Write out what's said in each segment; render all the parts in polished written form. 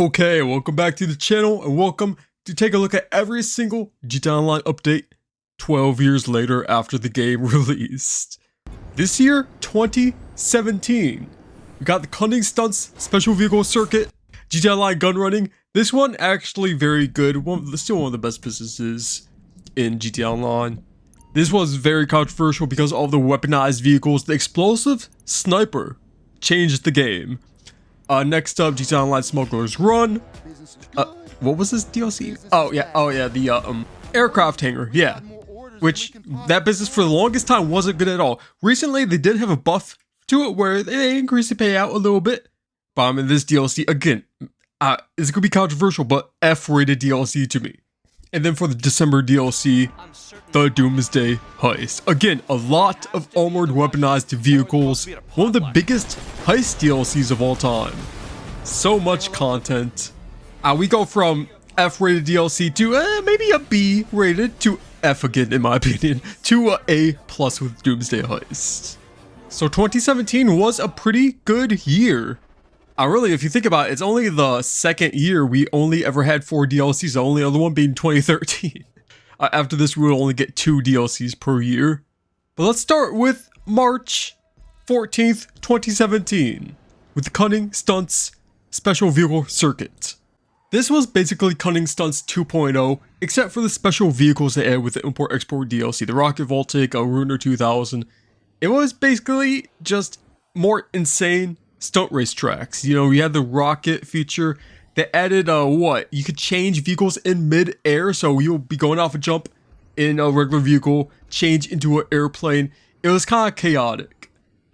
Okay, welcome back to the channel and welcome to take a look at every single GTA Online update 12 years later after the game released. This year, 2017, we got the Cunning Stunts Special Vehicle Circuit, GTA Online gun running. This one actually very good, still one of the best businesses in GTA Online. This was very controversial because of the weaponized vehicles. The explosive sniper changed the game. Next up, GTA Online Smuggler's Run. What was this DLC? Oh yeah, the aircraft hangar, yeah. Which, that business for the longest time wasn't good at all. Recently, they did have a buff to it where they increased the payout a little bit. But I mean, this DLC, again, it's gonna be controversial, but F-rated DLC to me. And then for the December DLC, the Doomsday Heist. Again, a lot of armored weaponized vehicles. One of the biggest heist DLCs of all time. So much content. We go from F-rated DLC to maybe a B-rated to F again, in my opinion, to A+ with Doomsday Heist. So 2017 was a pretty good year. Really, if you think about it, it's only the second year we only ever had 4 DLCs, the only other one being 2013. After this, we will only get 2 DLCs per year. But let's start with March 14th, 2017, with the Cunning Stunts Special Vehicle Circuit. This was basically Cunning Stunts 2.0, except for the special vehicles they added with the Import-Export DLC, the Rocket Voltic, a Ruiner 2000. It was basically just more insane stunt race tracks. You know, we had the rocket feature. They added you could change vehicles in mid-air, so you'll be going off a jump in a regular vehicle, change into an airplane. It was kind of chaotic.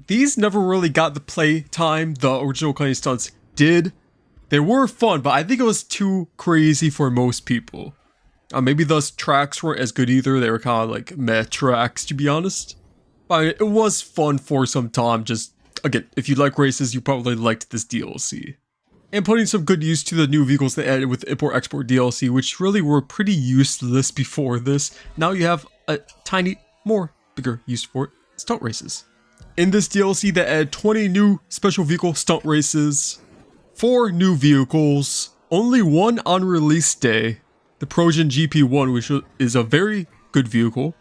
These never really got the play time the original Cunning Stunts did. They were fun, but I think it was too crazy for most people. Maybe those tracks weren't as good either. They were kind of like meh tracks, to be honest. But I mean, it was fun for some time. Just again, if you like races, you probably liked this DLC. And putting some good use to the new vehicles they added with the Import-Export DLC, which really were pretty useless before this. Now you have a tiny, bigger use for it, stunt races. In this DLC, they added 20 new special vehicle stunt races, 4 new vehicles, only one on release day, the Progen GP1, which is a very good vehicle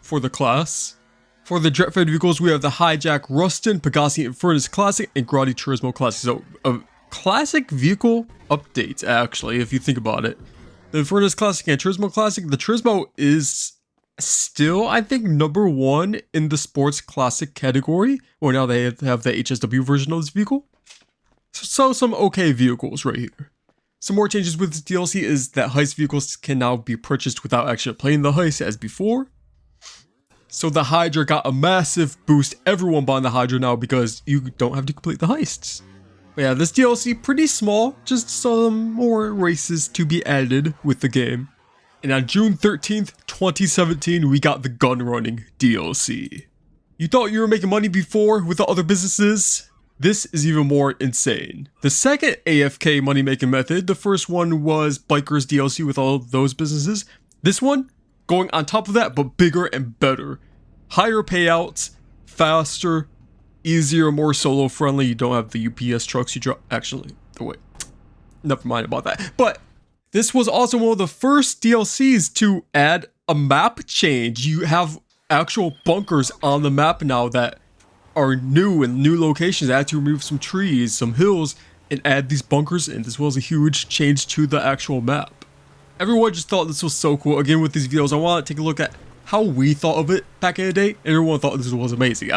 for the class. For the jet-fed vehicles, we have the Hijack Rustin, Pegasi Infernus Classic, and Grotti Turismo Classic. So, classic vehicle updates, actually, if you think about it. The Infernus Classic and Turismo Classic. The Turismo is still, I think, #1 in the sports classic category. Well, now they have the HSW version of this vehicle. So some okay vehicles right here. Some more changes with this DLC is that heist vehicles can now be purchased without actually playing the heist as before. So the Hydra got a massive boost. Everyone buying the Hydra now because you don't have to complete the heists. But yeah, this DLC pretty small, just some more races to be added with the game. And on June 13th, 2017, we got the gun running DLC. You thought you were making money before with the other businesses? This is even more insane. The second AFK money making method, the first one was Bikers DLC with all of those businesses. This one, going on top of that, but bigger and better. Higher payouts, faster, easier, more solo friendly. You don't have the UPS trucks you drop. Actually, wait, never mind about that. But this was also one of the first DLCs to add a map change. You have actual bunkers on the map now that are new in new locations. I had to remove some trees, some hills, and add these bunkers in. This was a huge change to the actual map. Everyone just thought this was so cool. Again, with these videos, I want to take a look at how we thought of it back in the day. And everyone thought this was amazing.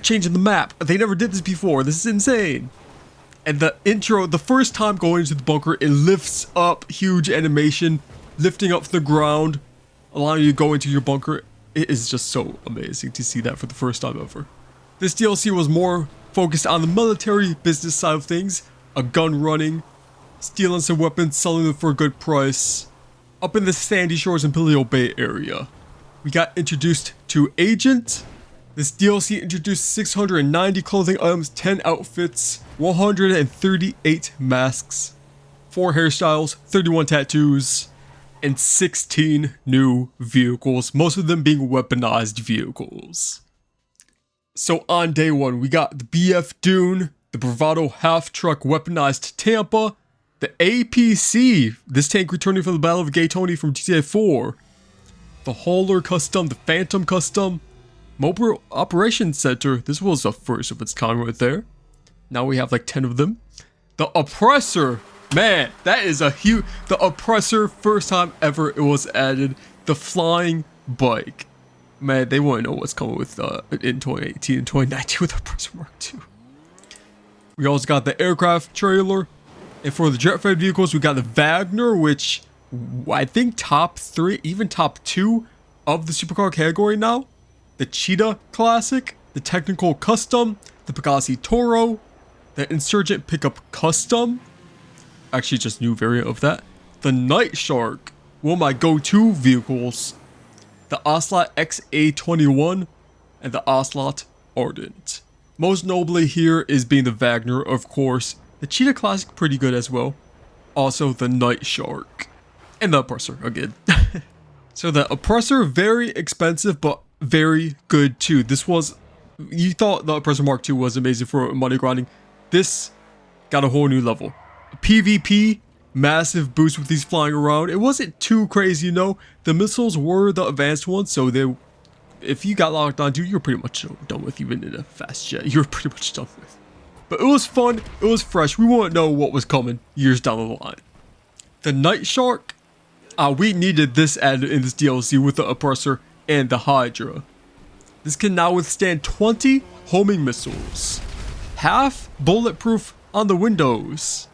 Changing the map. They never did this before. This is insane. And the intro, the first time going into the bunker, it lifts up, huge animation, lifting up the ground, allowing you to go into your bunker. It is just so amazing to see that for the first time ever. This DLC was more focused on the military business side of things, a gun running, stealing some weapons, selling them for a good price, up in the Sandy Shores and Paleo Bay area. We got introduced to Agent. This DLC introduced 690 clothing items, 10 outfits, 138 masks, 4 hairstyles, 31 tattoos, and 16 new vehicles, most of them being weaponized vehicles. So on day 1, we got the BF Dune, the Bravado half-truck weaponized Tampa, The APC, this tank returning from the Battle of Gay Tony from GTA 4. The Hauler Custom, the Phantom Custom. Mobile Operations Center, this was the first of its kind right there. Now we have like 10 of them. The Oppressor, man, that is a huge, the Oppressor, first time ever it was added. The Flying Bike. Man, they wouldn't know what's coming with in 2018 and 2019 with Oppressor Mark II. We also got the aircraft trailer. And for the jet-fed vehicles, we got the Wagner, which I think top 3, even top 2 of the supercar category now. The Cheetah Classic, the Technical Custom, the Pegassi Toro, the Insurgent Pickup Custom. Actually, just new variant of that. The Night Shark, one of my go-to vehicles. The Ocelot XA21 and the Ocelot Ardent. Most notably here is being the Wagner, of course. The Cheetah Classic, pretty good as well. Also, the Night Shark. And the Oppressor, again. So the Oppressor, very expensive, but very good too. This was, you thought the Oppressor Mark II was amazing for money grinding. This got a whole new level. PvP, massive boost with these flying around. It wasn't too crazy, you know. The missiles were the advanced ones, so they, if you got locked on, dude, you're pretty much done with. Even in a fast jet, you're pretty much done with. But it was fun, it was fresh. We wouldn't know what was coming years down the line. The Night Shark, we needed this added in this DLC with the Oppressor and the Hydra. This can now withstand 20 homing missiles. Half bulletproof on the windows.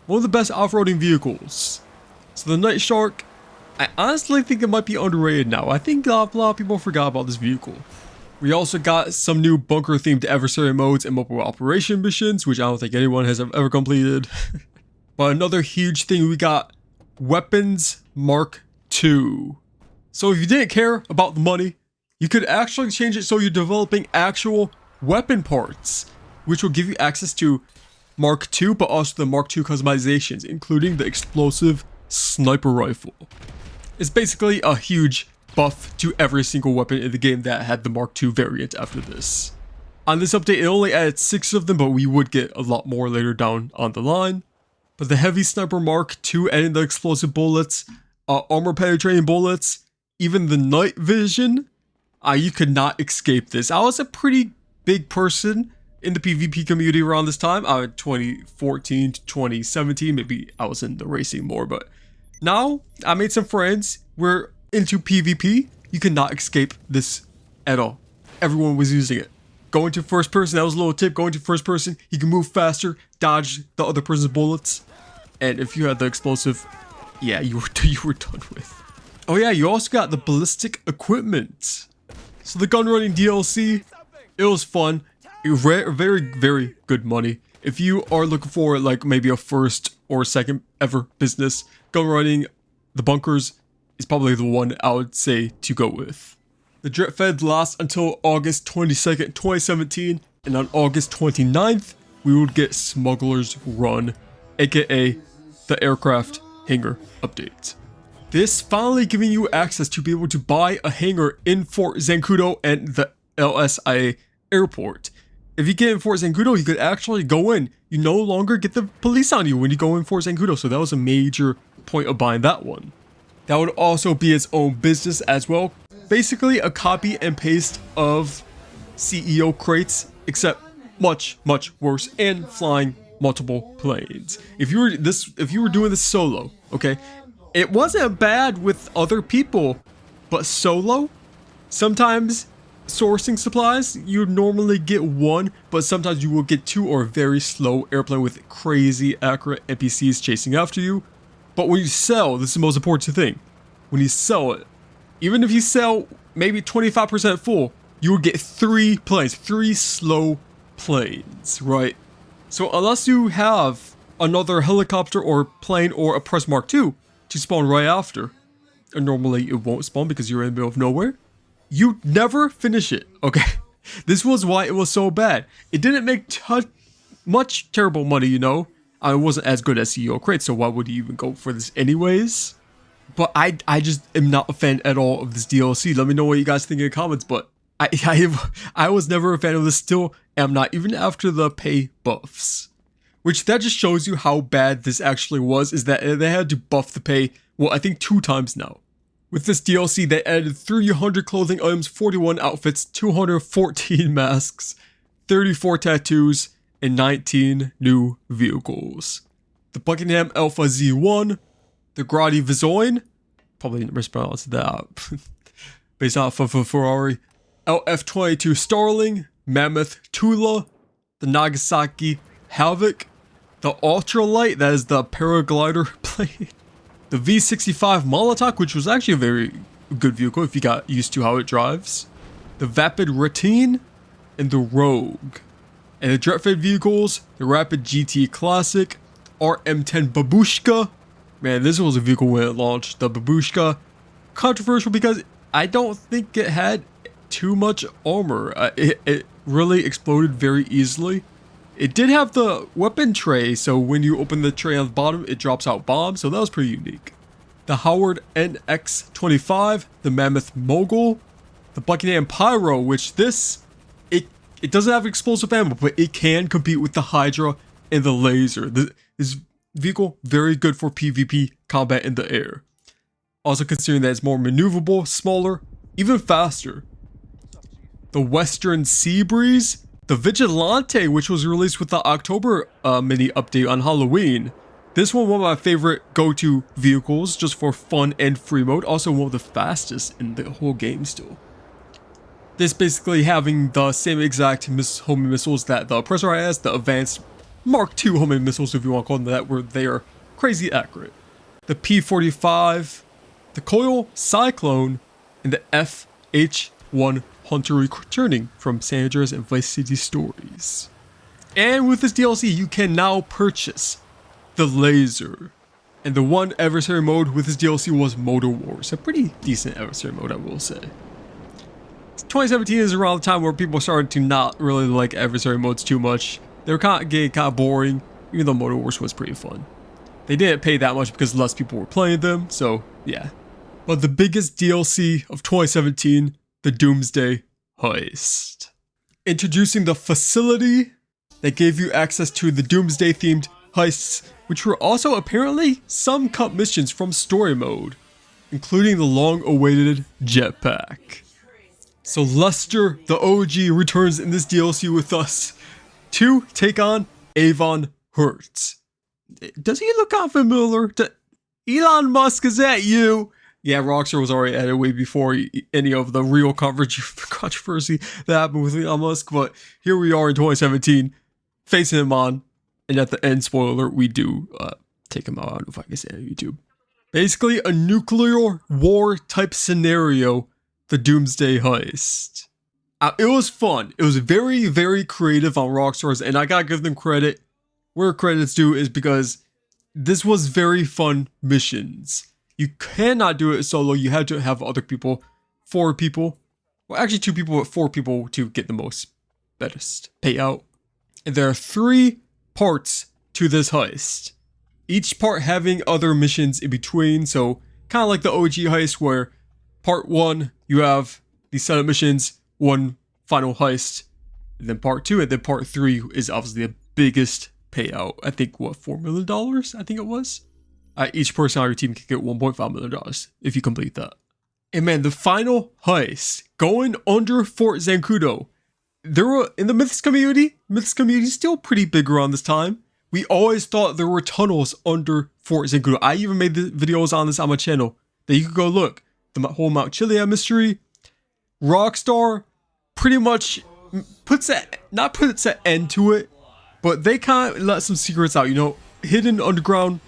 One of the best off-roading vehicles. So the Night Shark, I honestly think it might be underrated now. I think a lot of people forgot about this vehicle. We also got some new bunker-themed adversary modes and mobile operation missions, which I don't think anyone has ever completed. But another huge thing, we got Weapons Mark II. So if you didn't care about the money, you could actually change it so you're developing actual weapon parts, which will give you access to Mark II, but also the Mark II customizations, including the explosive sniper rifle. It's basically a huge buff to every single weapon in the game that had the Mark II variant after this. On this update, it only added 6 of them, but we would get a lot more later down on the line. But the Heavy Sniper Mark II adding the explosive bullets, armor penetrating bullets, even the night vision, you could not escape this. I was a pretty big person in the PvP community around this time, 2014 to 2017, maybe I was in the racing more, but now I made some friends, we're into PvP, you cannot escape this at all. Everyone was using it. Going to first person, that was a little tip, going to first person, you can move faster, dodge the other person's bullets, and if you had the explosive, yeah, you were done with. Oh yeah, you also got the ballistic equipment. So the gun running DLC, it was fun. Very, very good money. If you are looking for like maybe a first or second ever business, gun running, the bunkers is probably the one I would say to go with. The Jet Fed lasts until August 22nd, 2017, and on August 29th, we would get Smuggler's Run, aka the aircraft hangar update. This finally giving you access to be able to buy a hangar in Fort Zancudo and the LSIA airport. If you get in Fort Zancudo, you could actually go in. You no longer get the police on you when you go in Fort Zancudo, so that was a major point of buying that one. That would also be its own business as well. Basically a copy and paste of CEO crates, except much, much worse and flying multiple planes. If you were doing this solo, okay, it wasn't bad with other people, but solo, sometimes sourcing supplies, you normally get one, but sometimes you will get 2 or a very slow airplane with crazy accurate NPCs chasing after you. But when you sell, this is the most important thing. When you sell it, even if you sell maybe 25% full, you will get 3 planes, 3 slow planes, right? So unless you have another helicopter or plane or a Press Mark II to spawn right after, and normally it won't spawn because you're in the middle of nowhere, you never finish it, okay? This was why it was so bad. It didn't make much terrible money, you know? It wasn't as good as CEO Crate, so why would you even go for this anyways? But I just am not a fan at all of this DLC. Let me know what you guys think in the comments, but I was never a fan of this, still am not, even after the pay buffs. which that just shows you how bad this actually was, is that they had to buff the pay, well, I think 2 times now. With this DLC, they added 300 clothing items, 41 outfits, 214 masks, 34 tattoos, and 19 new vehicles. The Buckingham Alpha Z1, the Gradi Vizoin, probably mispronounced that, based off of a Ferrari, LF22 Starling, Mammoth Tula, the Nagasaki Havoc, the Ultralight, that is the paraglider plane, the V65 Molotov, which was actually a very good vehicle if you got used to how it drives, the Vapid Ratine, and the Rogue. And the Dreadfed vehicles, the Rapid GT Classic, RM10 Babushka. Man, this was a vehicle when it launched, the Babushka. Controversial because I don't think it had too much armor. It really exploded very easily. It did have the weapon tray, so when you open the tray on the bottom, it drops out bombs, so that was pretty unique. The Howard NX25, the Mammoth Mogul, the Buckingham Pyro, which it doesn't have explosive ammo, but it can compete with the Hydra and the Laser. This vehicle, very good for PvP combat in the air. Also considering that it's more maneuverable, smaller, even faster. The Western Sea Breeze, the Vigilante, which was released with the October mini update on Halloween. This one of my favorite go-to vehicles, just for fun and free mode. Also one of the fastest in the whole game still. This basically having the same exact homing missiles that the Oppressor has, the advanced Mark II homing missiles, if you want to call them that, where they are crazy accurate. The P45, the Coil Cyclone, and the FH1 Hunter returning from San Andreas and Vice City stories. And with this DLC, you can now purchase the Laser. And the one adversary mode with this DLC was Motor Wars, a pretty decent adversary mode, I will say. 2017 is around the time where people started to not really like adversary modes too much. They were getting kind of boring, even though Motor Wars was pretty fun. They didn't pay that much because less people were playing them, so yeah. But the biggest DLC of 2017, the Doomsday Heist. Introducing the facility that gave you access to the Doomsday themed heists, which were also apparently some cut missions from story mode, including the long awaited jetpack. So Lester, the OG, returns in this DLC with us to take on Avon Hertz. Does he look kind of familiar to Elon Musk? Is that you? Yeah, Rockstar was already at it way before any of the real controversy that happened with Elon Musk, but here we are in 2017, facing him on, and at the end, spoiler alert, we do take him out. I don't know if I can say it on YouTube. Basically, a nuclear war type scenario, the Doomsday Heist. It was fun. It was very, very creative on Rockstar's, and I gotta give them credit. Where credit's due is because this was very fun missions. You cannot do it solo. You had to have other people, 4 people. Well, actually 2 people, but 4 people to get the most best payout. And there are 3 parts to this heist. Each part having other missions in between. So kind of like the OG heist where part 1, you have these setup missions, 1 final heist. And then part 2, and then part 3 is obviously the biggest payout. I think, what, $4 million? I think it was. Each person on your team can get $1.5 million if you complete that. And man, the final heist, going under Fort Zancudo. There were, in the Myths community is still pretty big around this time. We always thought there were tunnels under Fort Zancudo. I even made the videos on this on my channel that you could go look. The whole Mount Chiliad mystery. Rockstar pretty much puts an end to it, but they kind of let some secrets out, you know, hidden underground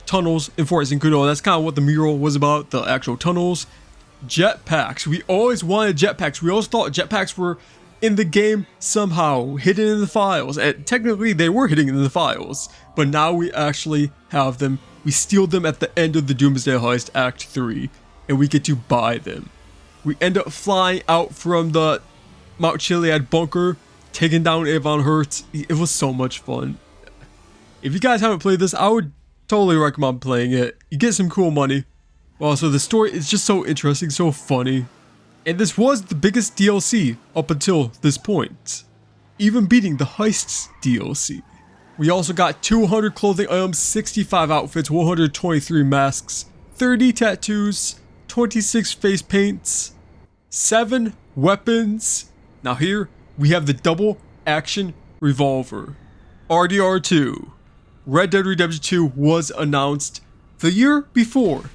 tunnels in Fort Zancudo. That's kind of what the mural was about, the actual tunnels. Jetpacks. We always wanted jetpacks. We always thought jetpacks were in the game somehow, hidden in the files. And technically they were hidden in the files, but now we actually have them. We steal them at the end of the Doomsday Heist Act 3, and we get to buy them. We end up flying out from the Mount Chiliad bunker, taking down Avon Hertz. It was so much fun. If you guys haven't played this, I would totally recommend playing it. You get some cool money. Also, the story is just so interesting, so funny. And this was the biggest DLC up until this point, even beating the Heists DLC. We also got 200 clothing items, 65 outfits, 123 masks, 30 tattoos, 26 face paints, 7 weapons. Now here we have the double action revolver. RDR2. Red Dead Redemption 2 was announced the year before,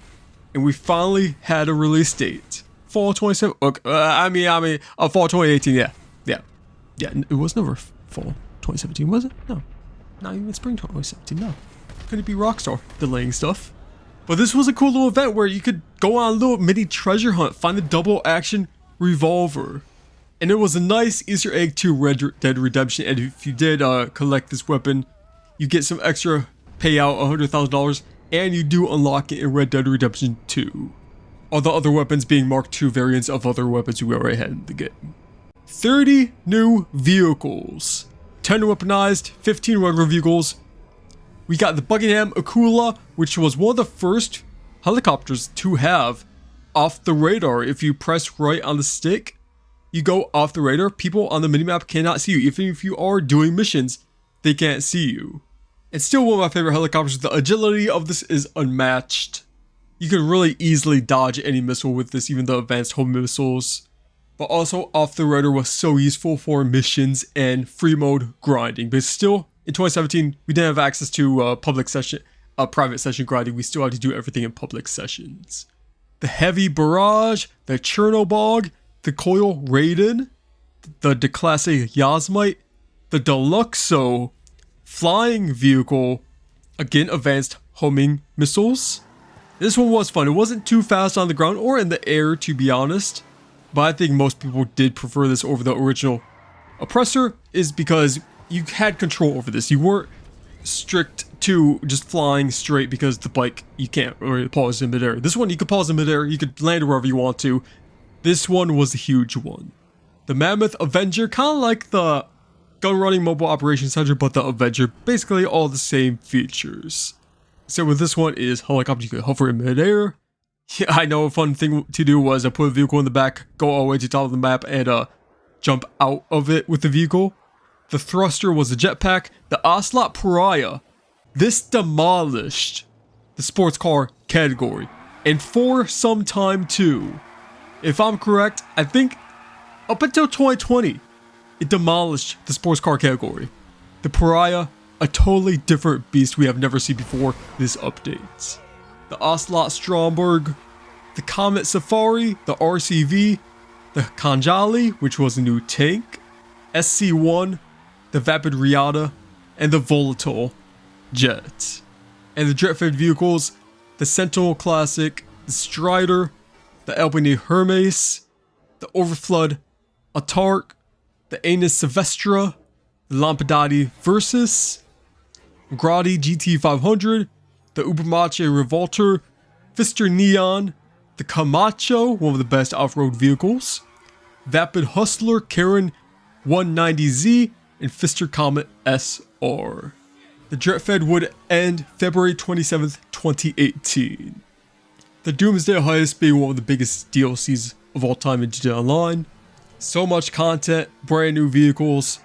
and we finally had a release date. Fall 27. Fall 2018. Yeah. It was never fall 2017, was it? No. Not even spring 2017. No. Couldn't be Rockstar delaying stuff. But this was a cool little event where you could go on a little mini treasure hunt, find the double action revolver. And it was a nice Easter egg to Red Dead Redemption. And if you did collect this weapon, you get some extra payout, $100,000. And you do unlock it in Red Dead Redemption 2. All the other weapons being Mark II variants of other weapons we already had in the game. 30 new vehicles. 10 weaponized, 15 regular vehicles. We got the Buckingham Aquila, which was one of the first helicopters to have off the radar. If you press right on the stick, you go off the radar. People on the minimap cannot see you. Even if you are doing missions, they can't see you. It's still one of my favorite helicopters. The agility of this is unmatched. You can really easily dodge any missile with this, even the advanced home missiles. But also, off the radar was so useful for missions and free mode grinding. But still, in 2017, we didn't have access to private session grinding. We still had to do everything in public sessions. The Heavy Barrage, the Chernobog, the Coil Raiden, the Declasse Yasmite, the Deluxo Flying Vehicle, again advanced homing missiles. This one was fun. It wasn't too fast on the ground or in the air, to be honest. But I think most people did prefer this over the original. Oppressor is because you had control over this. You weren't strict to just flying straight because the bike, you can't really pause in midair. This one, you could pause in midair. You could land wherever you want to. This one was a huge one. The Mammoth Avenger, kind of like the Gun Running Mobile Operations Center, but the Avenger, basically all the same features. So with this one is helicopter, you can hover in midair. Yeah, I know a fun thing to do was put a vehicle in the back, go all the way to the top of the map, and jump out of it with the vehicle. The thruster was a jetpack. The Ocelot Pariah. This demolished the sports car category. And for some time too. If I'm correct, I think up until 2020, it demolished the sports car category. The Pariah, a totally different beast we have never seen before this update. The Ocelot Stromberg, the Comet Safari, the RCV, the Kanjali, which was a new tank, SC-1, the Vapid Riata, and the Volatile Jet. And the jet-fed vehicles, the Sentinel Classic, the Strider, the Albany Hermes, the Overflood Autark, the Anus Silvestra, the Lampadati Versus, Gradi GT500, the Ubermache Revolter, Fister Neon, the Camacho, one of the best off-road vehicles, Vapid Hustler Karen 190Z, and Fister Comet SR. The Jetfed would end February 27th, 2018. The Doomsday Heist being one of the biggest DLCs of all time in GTA Online. So much content, brand new vehicles,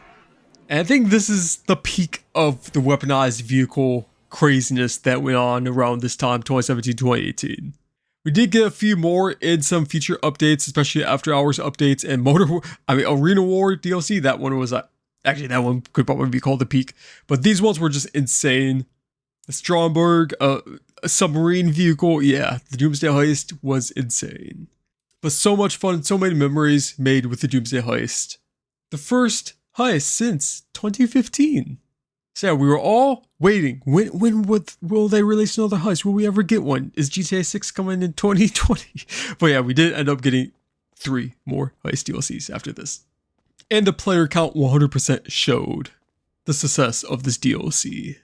and I think this is the peak of the weaponized vehicle craziness that went on around this time, 2017-2018. We did get a few more in some feature updates, especially after hours updates and Arena War DLC. That one was actually, that one could probably be called the peak, but these ones were just insane. The Stromberg, a submarine vehicle, yeah, the Doomsday Heist was insane. But so much fun, so many memories made with the Doomsday Heist. The first heist since 2015. So yeah, we were all waiting. When will they release another heist? Will we ever get one? Is GTA 6 coming in 2020? But yeah, we did end up getting 3 more heist DLCs after this. And the player count 100% showed the success of this DLC.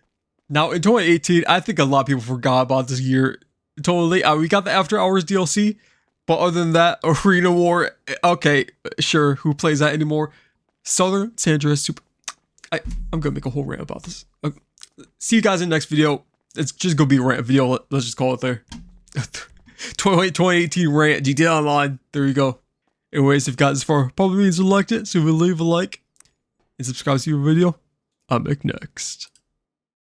Now in 2018, I think a lot of people forgot about this year. Totally. We got the After Hours DLC. But other than that, Arena War, okay, sure, who plays that anymore? Southern Sandra Super... I'm gonna make a whole rant about this. Okay. See you guys in the next video. It's just gonna be a rant video. Let's just call it there. 2018 rant, GTA Online. There you go. Anyways, if you got this far, probably means you liked it. So if you leave a like and subscribe to your video, I'll make next.